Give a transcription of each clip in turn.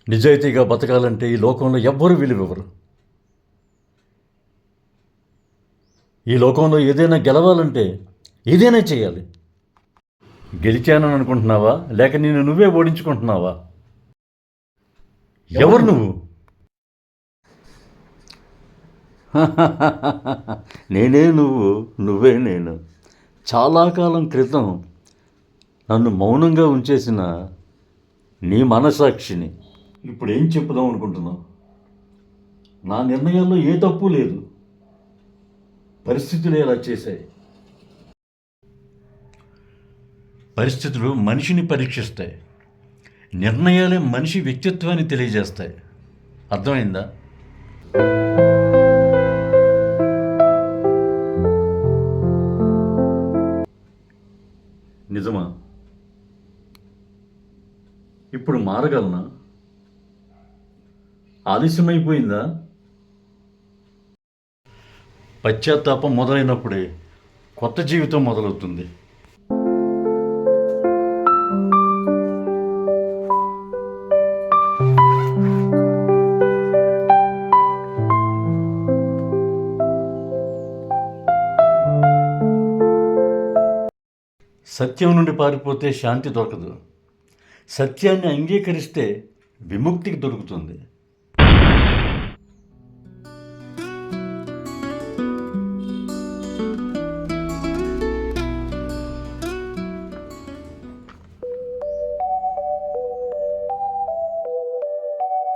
నిజాయితీగా బతకాలంటే ఈ లోకంలో ఎవ్వరూ విలువెవరు. ఈ లోకంలో ఏదైనా గెలవాలంటే ఏదైనా చేయాలి. గెలిచానని అనుకుంటున్నావా, లేక నిన్ను నువ్వే ఓడించుకుంటున్నావా? ఎవరు నువ్వు? నేనే నువ్వు, నువ్వే నేను. చాలా కాలం క్రితం నన్ను మౌనంగా ఉంచేసిన నీ మనసాక్షిని ఇప్పుడు ఏం చెప్పుదాం అనుకుంటున్నావు? నా నిర్ణయాల్లో ఏ తప్పు లేదు, పరిస్థితులు ఎలా చేశాయి. పరిస్థితులు మనిషిని పరీక్షిస్తాయి, నిర్ణయాలే మనిషి వ్యక్తిత్వాన్ని తెలియజేస్తాయి. అర్థమైందా? నిజమా? ఇప్పుడు మారగలనా? ఆలస్యమైపోయిందా? పశ్చాత్తాపం మొదలైనప్పుడే కొత్త జీవితం మొదలవుతుంది. సత్యం నుండి పారిపోతే శాంతి దొరకదు. సత్యాన్ని అంగీకరిస్తే విముక్తికి దొరుకుతుంది.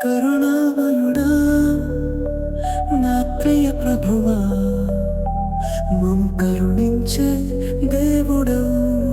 కరుణామయుడా నా ప్రియ ప్రభువా, మమ్ము కరుణించే దేవుడవు.